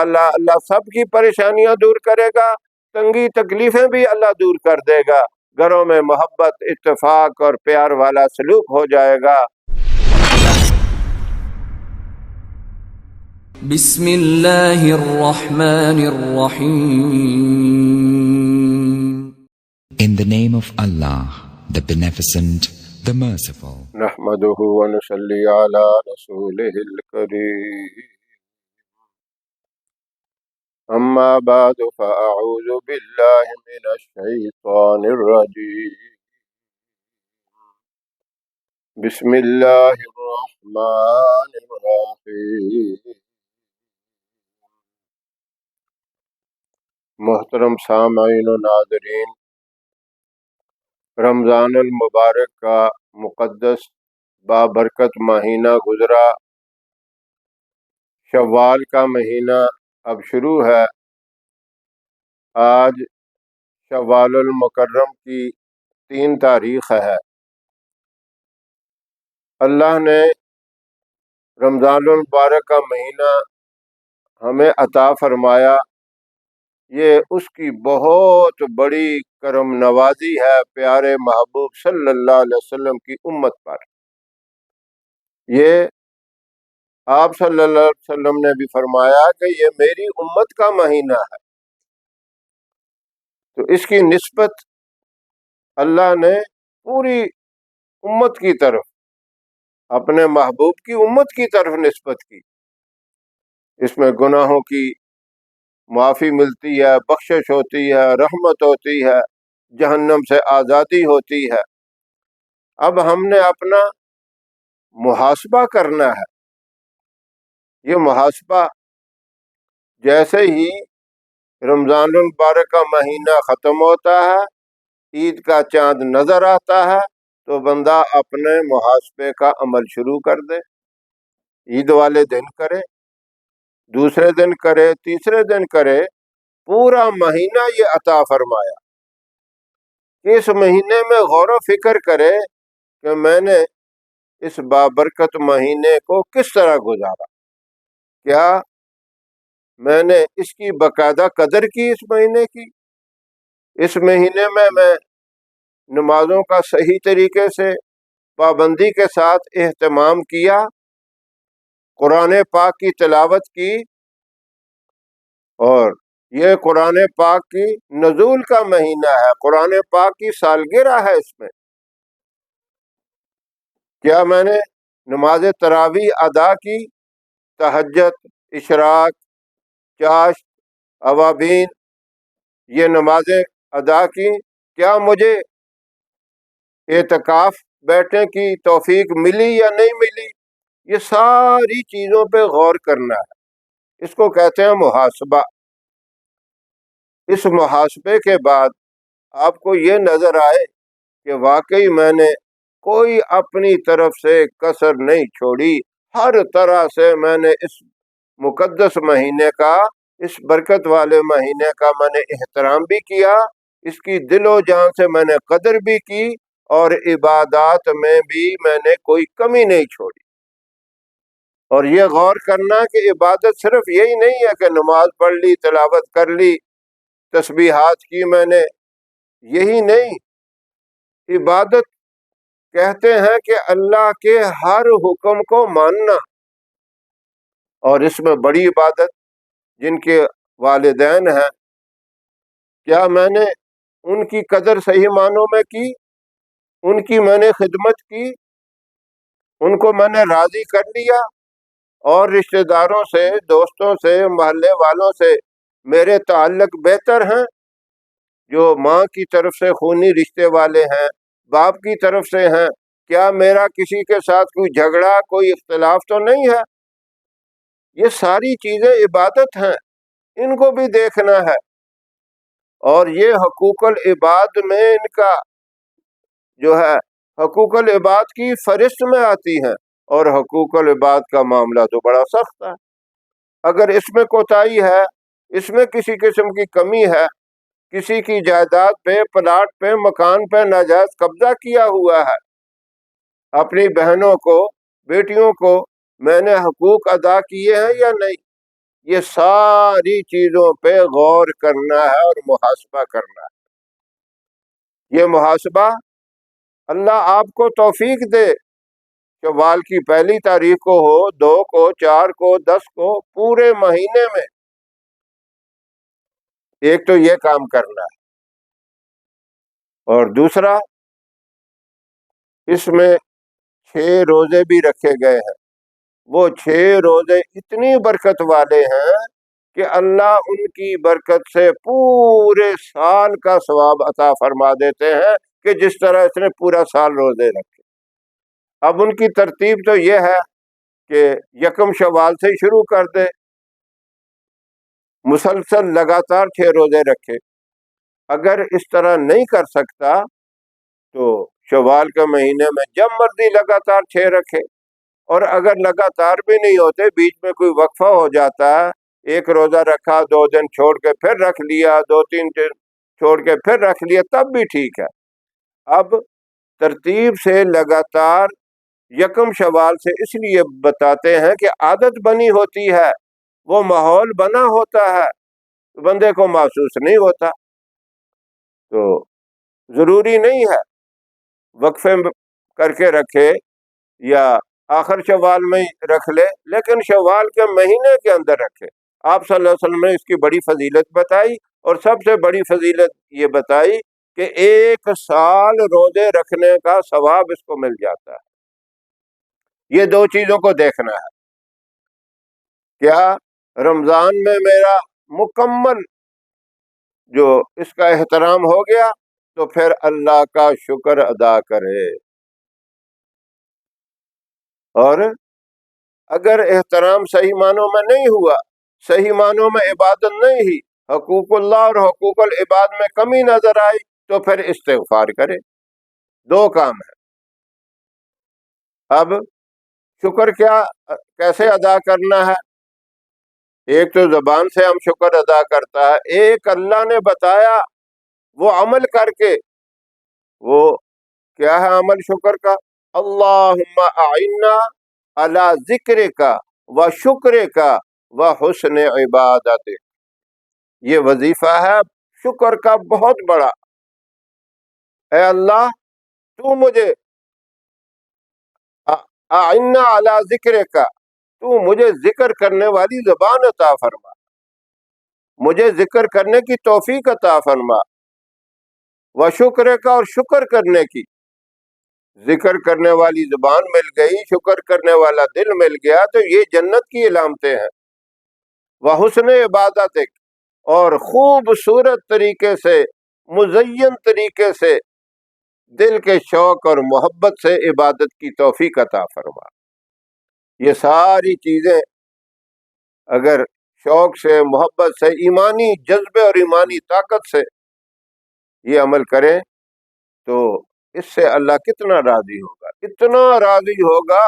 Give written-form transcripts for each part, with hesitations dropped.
انشاءاللہ اللہ سب کی پریشانیاں دور کرے گا، تنگی تکلیفیں بھی اللہ دور کر دے گا، گھروں میں محبت اتفاق اور پیار والا سلوک ہو جائے گا۔ بسم اللہ الرحمن الرحیم۔ In the name of Allah, the Beneficent, the Merciful. نحمده ونصلي على رسوله الكريم، اما بعد فاعوذ بالله من الشيطان الرجيم، بسم الله الرحمن الرحيم۔ محترم سامعین و ناظرین، رمضان المبارک کا مقدس بابرکت مہینہ گزرا، شوال کا مہینہ اب شروع ہے۔ آج شوال المکرم کی 3 تاریخ ہے۔ اللہ نے رمضان المبارک کا مہینہ ہمیں عطا فرمایا، یہ اس کی بہت بڑی کرم نوازی ہے پیارے محبوب صلی اللہ علیہ وسلم کی امت پر۔ یہ آپ صلی اللہ علیہ وسلم نے بھی فرمایا کہ یہ میری امت کا مہینہ ہے، تو اس کی نسبت اللہ نے پوری امت کی طرف، اپنے محبوب کی امت کی طرف نسبت کی۔ اس میں گناہوں کی معافی ملتی ہے، بخشش ہوتی ہے، رحمت ہوتی ہے، جہنم سے آزادی ہوتی ہے۔ اب ہم نے اپنا محاسبہ کرنا ہے۔ یہ محاسبہ جیسے ہی رمضان المبارک کا مہینہ ختم ہوتا ہے، عید کا چاند نظر آتا ہے، تو بندہ اپنے محاسبے کا عمل شروع کر دے۔ عید والے دن کرے، دوسرے دن کرے، تیسرے دن کرے، پورا مہینہ یہ عطا فرمایا۔ اس مہینے میں غور و فکر کرے کہ میں نے اس بابرکت مہینے کو کس طرح گزارا، کیا میں نے اس کی باقاعدہ قدر کی، اس مہینے کی، اس مہینے میں نمازوں کا صحیح طریقے سے پابندی کے ساتھ اہتمام کیا، قرآن پاک کی تلاوت کی، اور یہ قرآن پاک کی نزول کا مہینہ ہے، قرآن پاک کی سالگرہ ہے۔ اس میں کیا میں نے نماز تراویح ادا کی، تہجد، اشراق، چاشت، اوابین، یہ نمازیں ادا کی؟ کیا مجھے اعتکاف بیٹھنے کی توفیق ملی یا نہیں ملی؟ یہ ساری چیزوں پہ غور کرنا ہے، اس کو کہتے ہیں محاسبہ۔ اس محاسبے کے بعد آپ کو یہ نظر آئے کہ واقعی میں نے کوئی اپنی طرف سے کسر نہیں چھوڑی، ہر طرح سے میں نے اس مقدس مہینے کا، اس برکت والے مہینے کا میں نے احترام بھی کیا، اس کی دل و جان سے میں نے قدر بھی کی، اور عبادات میں بھی میں نے کوئی کمی نہیں چھوڑی۔ اور یہ غور کرنا کہ عبادت صرف یہی نہیں ہے کہ نماز پڑھ لی، تلاوت کر لی، تسبیحات کی میں نے، یہی نہیں۔ عبادت کہتے ہیں کہ اللہ کے ہر حکم کو ماننا، اور اس میں بڑی عبادت جن کے والدین ہیں، کیا میں نے ان کی قدر صحیح معنوں میں کی، ان کی میں نے خدمت کی، ان کو میں نے راضی کر لیا، اور رشتہ داروں سے، دوستوں سے، محلے والوں سے میرے تعلق بہتر ہیں، جو ماں کی طرف سے خونی رشتے والے ہیں، باپ کی طرف سے ہیں، کیا میرا کسی کے ساتھ کوئی جھگڑا، کوئی اختلاف تو نہیں ہے؟ یہ ساری چیزیں عبادت ہیں، ان کو بھی دیکھنا ہے، اور یہ حقوق العباد میں ان کا جو ہے حقوق العباد کی فہرست میں آتی ہیں، اور حقوق العباد کا معاملہ تو بڑا سخت ہے۔ اگر اس میں کوتاہی ہے، اس میں کسی قسم کی کمی ہے، کسی کی جائیداد پہ، پلاٹ پہ، مکان پہ ناجائز قبضہ کیا ہوا ہے، اپنی بہنوں کو، بیٹیوں کو میں نے حقوق ادا کیے ہیں یا نہیں؟ یہ ساری چیزوں پہ غور کرنا ہے اور محاسبہ کرنا ہے۔ یہ محاسبہ اللہ آپ کو توفیق دے، شوال کی پہلی تاریخ کو ہو، 2 کو، 4 کو، 10 کو، پورے مہینے میں ایک تو یہ کام کرنا ہے، اور دوسرا اس میں 6 روزے بھی رکھے گئے ہیں۔ وہ 6 روزے اتنی برکت والے ہیں کہ اللہ ان کی برکت سے پورے سال کا ثواب عطا فرما دیتے ہیں، کہ جس طرح اس نے پورا سال روزے رکھے۔ اب ان کی ترتیب تو یہ ہے کہ 1 شوال سے شروع کر دے، مسلسل لگاتار 6 روزے رکھے۔ اگر اس طرح نہیں کر سکتا تو شوال کے مہینے میں جب مرضی لگاتار 6 رکھے، اور اگر لگاتار بھی نہیں ہوتے، بیچ میں کوئی وقفہ ہو جاتا ہے، 1 روزہ رکھا، 2 دن چھوڑ کے پھر رکھ لیا، 2-3 دن چھوڑ کے پھر رکھ لیا، تب بھی ٹھیک ہے۔ اب ترتیب سے لگاتار 1 شوال سے اس لیے بتاتے ہیں کہ عادت بنی ہوتی ہے، وہ ماحول بنا ہوتا ہے، بندے کو محسوس نہیں ہوتا۔ تو ضروری نہیں ہے وقفے کر کے رکھے یا آخر شوال میں رکھ لے، لیکن شوال کے مہینے کے اندر رکھے۔ آپ صلی اللہ علیہ وسلم نے اس کی بڑی فضیلت بتائی، اور سب سے بڑی فضیلت یہ بتائی کہ 1 سال روزے رکھنے کا ثواب اس کو مل جاتا ہے۔ یہ 2 چیزوں کو دیکھنا ہے، کیا رمضان میں میرا مکمل جو اس کا احترام ہو گیا، تو پھر اللہ کا شکر ادا کرے، اور اگر احترام صحیح معنوں میں نہیں ہوا، صحیح معنوں میں عبادت نہیں ہوئی، حقوق اللہ اور حقوق العباد میں کمی نظر آئی، تو پھر استغفار کرے۔ 2 کام ہے۔ اب شکر کیسے ادا کرنا ہے؟ ایک تو زبان سے ہم شکر ادا کرتا ہے، ایک اللہ نے بتایا وہ عمل کر کے۔ وہ کیا ہے عمل شکر کا؟ اللہم اعنا علی ذکرک و شکرک و حسن عبادتک۔ یہ وظیفہ ہے شکر کا بہت بڑا۔ اے اللہ، تو مجھے اعنا علی ذکرک، تو مجھے ذکر کرنے والی زبان عطا فرما، مجھے ذکر کرنے کی توفیق عطا فرما، و شکرک، اور شکر کرنے کی۔ ذکر کرنے والی زبان مل گئی، شکر کرنے والا دل مل گیا، تو یہ جنت کی علامتیں ہیں۔ وہ حسن عبادت، اور خوبصورت طریقے سے، مزین طریقے سے دل کے شوق اور محبت سے عبادت کی توفیق عطا فرما۔ یہ ساری چیزیں اگر شوق سے، محبت سے، ایمانی جذبے اور ایمانی طاقت سے یہ عمل کریں، تو اس سے اللہ کتنا راضی ہوگا، اتنا راضی ہوگا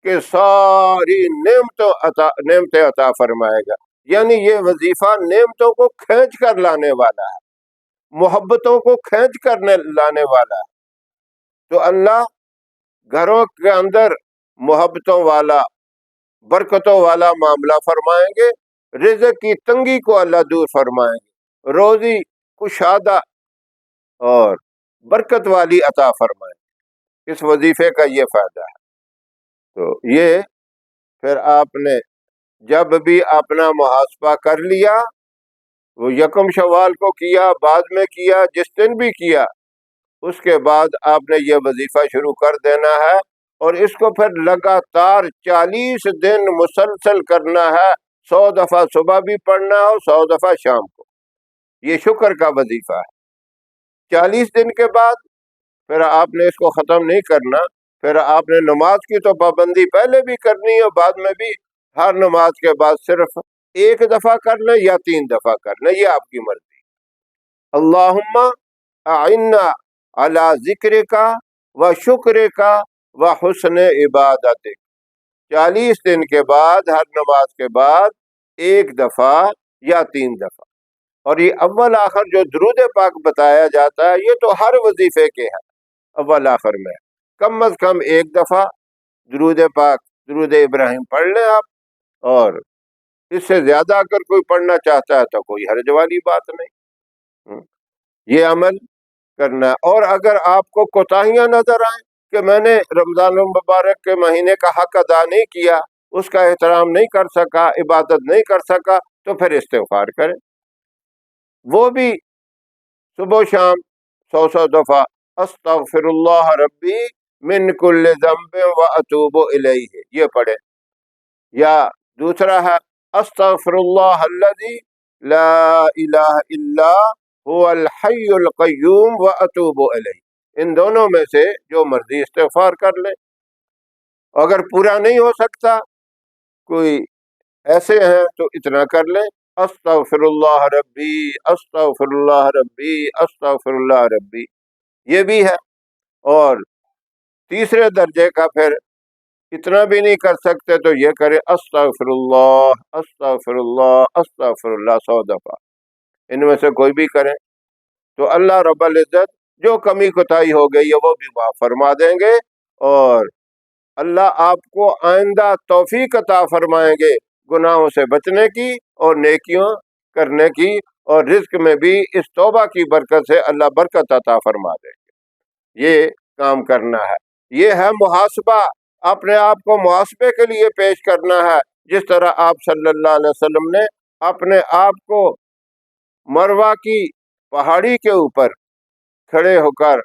کہ ساری نعمتیں عطا فرمائے گا۔ یعنی یہ وظیفہ نعمتوں کو کھینچ کر لانے والا ہے، محبتوں کو کھینچ کر لانے والا ہے۔ تو اللہ گھروں کے اندر محبتوں والا، برکتوں والا معاملہ فرمائیں گے، رزق کی تنگی کو اللہ دور فرمائیں گے، روزی کشادہ اور برکت والی عطا فرمائیں گے۔ اس وظیفے کا یہ فائدہ ہے۔ تو یہ پھر آپ نے جب بھی اپنا محاسبہ کر لیا، وہ 1 شوال کو کیا، بعد میں کیا، جس دن بھی کیا، اس کے بعد آپ نے یہ وظیفہ شروع کر دینا ہے، اور اس کو پھر لگاتار 40 دن مسلسل کرنا ہے۔ 100 دفعہ صبح بھی پڑھنا ہے اور 100 دفعہ شام کو۔ یہ شکر کا وظیفہ ہے۔ 40 دن کے بعد پھر آپ نے اس کو ختم نہیں کرنا، پھر آپ نے نماز کی تو پابندی پہلے بھی کرنی ہے، بعد میں بھی ہر نماز کے بعد صرف 1 دفعہ کر لیں یا 3 دفعہ کر لیں، یہ آپ کی مرضی۔ اللہم اعنا علی ذکرک و شکرک و حسن عبادتک۔ 40 دن کے بعد ہر نماز کے بعد 1 دفعہ یا 3 دفعہ۔ اور یہ اول آخر جو درود پاک بتایا جاتا ہے، یہ تو ہر وظیفے کے ہے، اول آخر میں کم از کم 1 دفعہ درود پاک، درود ابراہیم پڑھ لیں آپ، اور اس سے زیادہ اگر کوئی پڑھنا چاہتا ہے تو کوئی حرج والی بات نہیں، یہ عمل کرنا ہے۔ اور اگر آپ کو کوتاہیاں نظر آئیں کہ میں نے رمضان المبارک کے مہینے کا حق ادا نہیں کیا، اس کا احترام نہیں کر سکا، عبادت نہیں کر سکا، تو پھر استغفار کریں، وہ بھی صبح و شام 100 دفعہ استغفر اللہ ربی من کل ذنب واتوب الیہ یہ پڑھیں۔ یا دوسرا ہے استغفر اللہ الذی لا الہ الا هو الحی القیوم واتوب الیہ، ان دونوں میں سے جو مرضی استغفار کر لیں۔ اگر پورا نہیں ہو سکتا، کوئی ایسے ہیں تو اتنا کر لیں، استغفر اللہ ربی استغفر اللہ ربی استغفر اللہ ربی، یہ بھی ہے۔ اور تیسرے درجے کا پھر اتنا بھی نہیں کر سکتے تو یہ کرے استغفر اللہ استغفر اللہ استغفر اللہ 100 دفعہ، ان میں سے کوئی بھی کریں تو اللہ رب العزت جو کمی کوتاہی ہو گئی ہے وہ بھی معاف فرما دیں گے، اور اللہ آپ کو آئندہ توفیق عطا فرمائیں گے گناہوں سے بچنے کی اور نیکیوں کرنے کی، اور رزق میں بھی اس توبہ کی برکت سے اللہ برکت عطا فرما دیں گے۔ یہ کام کرنا ہے، یہ ہے محاسبہ، اپنے آپ کو محاسبے کے لیے پیش کرنا ہے، جس طرح آپ صلی اللہ علیہ وسلم نے اپنے آپ کو مروہ کی پہاڑی کے اوپر کھڑے ہو کر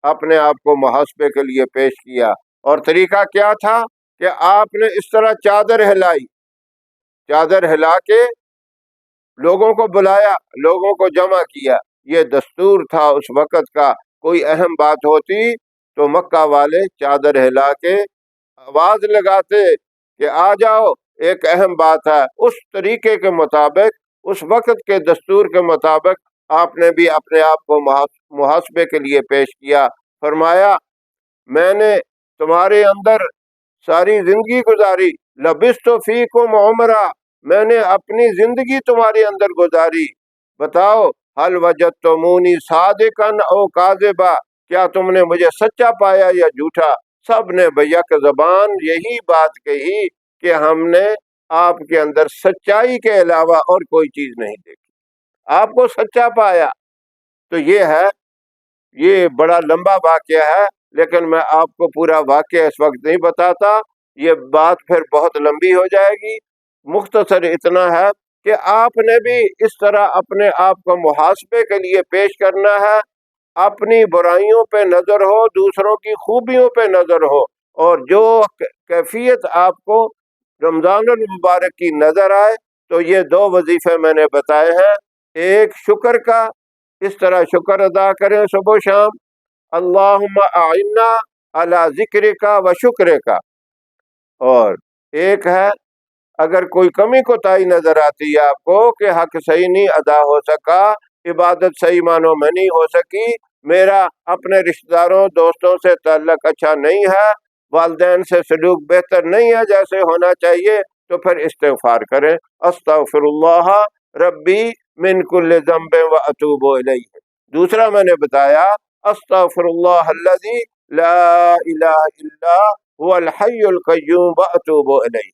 اپنے آپ کو محاسبے کے لیے پیش کیا۔ اور طریقہ کیا تھا کہ آپ نے اس طرح چادر ہلائی، چادر ہلا کے لوگوں کو بلایا، لوگوں کو جمع کیا، یہ دستور تھا اس وقت کا۔ کوئی اہم بات ہوتی تو مکہ والے چادر ہلا کے آواز لگاتے کہ آ جاؤ، ایک اہم بات ہے۔ اس طریقے کے مطابق، اس وقت کے دستور کے مطابق آپ نے بھی اپنے آپ کو محاسبے کے لیے پیش کیا۔ فرمایا میں نے تمہارے اندر ساری زندگی گزاری، لبثت فیکم عمرہ، میں نے اپنی زندگی تمہارے اندر گزاری، بتاؤ هل وجدتمونی صادقا او کاذبا، کیا تم نے مجھے سچا پایا یا جھوٹا؟ سب نے بیک زبان یہی بات کہی کہ ہم نے آپ کے اندر سچائی کے علاوہ اور کوئی چیز نہیں دیکھی، آپ کو سچا پایا۔ تو یہ ہے، یہ بڑا لمبا واقعہ ہے، لیکن میں آپ کو پورا واقعہ اس وقت نہیں بتاتا، یہ بات پھر بہت لمبی ہو جائے گی۔ مختصر اتنا ہے کہ آپ نے بھی اس طرح اپنے آپ کو محاسبے کے لیے پیش کرنا ہے، اپنی برائیوں پہ نظر ہو، دوسروں کی خوبیوں پہ نظر ہو، اور جو کیفیت آپ کو رمضان المبارک کی نظر آئے تو یہ 2 وظیفے میں نے بتائے ہیں۔ ایک شکر کا، اس طرح شکر ادا کریں صبح و شام، اللہم اعنا علی ذکرک و شکرک، اور ایک ہے اگر کوئی کمی کوتاہی نظر آتی ہے آپ کو کہ حق صحیح نہیں ادا ہو سکا، عبادت صحیح معنوں میں نہیں ہو سکی، میرا اپنے رشتہ داروں دوستوں سے تعلق اچھا نہیں ہے، والدین سے سلوک بہتر نہیں ہے جیسے ہونا چاہیے، تو پھر استغفار کریں، استغفر اللہ ربی من کل ذنب واتوب الیہ۔ دوسرا میں نے بتایا استغفر اللہ الذی لا الہ الا هو الحی القیوم واتوب الیہ،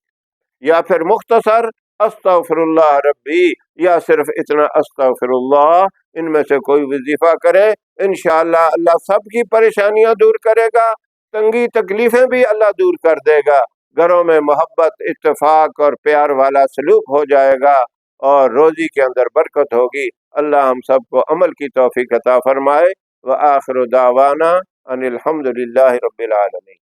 یا پھر مختصر استغفر اللہ ربی، یا صرف اتنا استغفر اللہ۔ ان میں سے کوئی وظیفہ کرے، انشاءاللہ اللہ سب کی پریشانیاں دور کرے گا، تنگی تکلیفیں بھی اللہ دور کر دے گا، گھروں میں محبت، اتفاق اور پیار والا سلوک ہو جائے گا، اور روزی کے اندر برکت ہوگی۔ اللہ ہم سب کو عمل کی توفیق عطا فرمائے۔ وآخر دعوانا ان الحمد للہ رب العالمین۔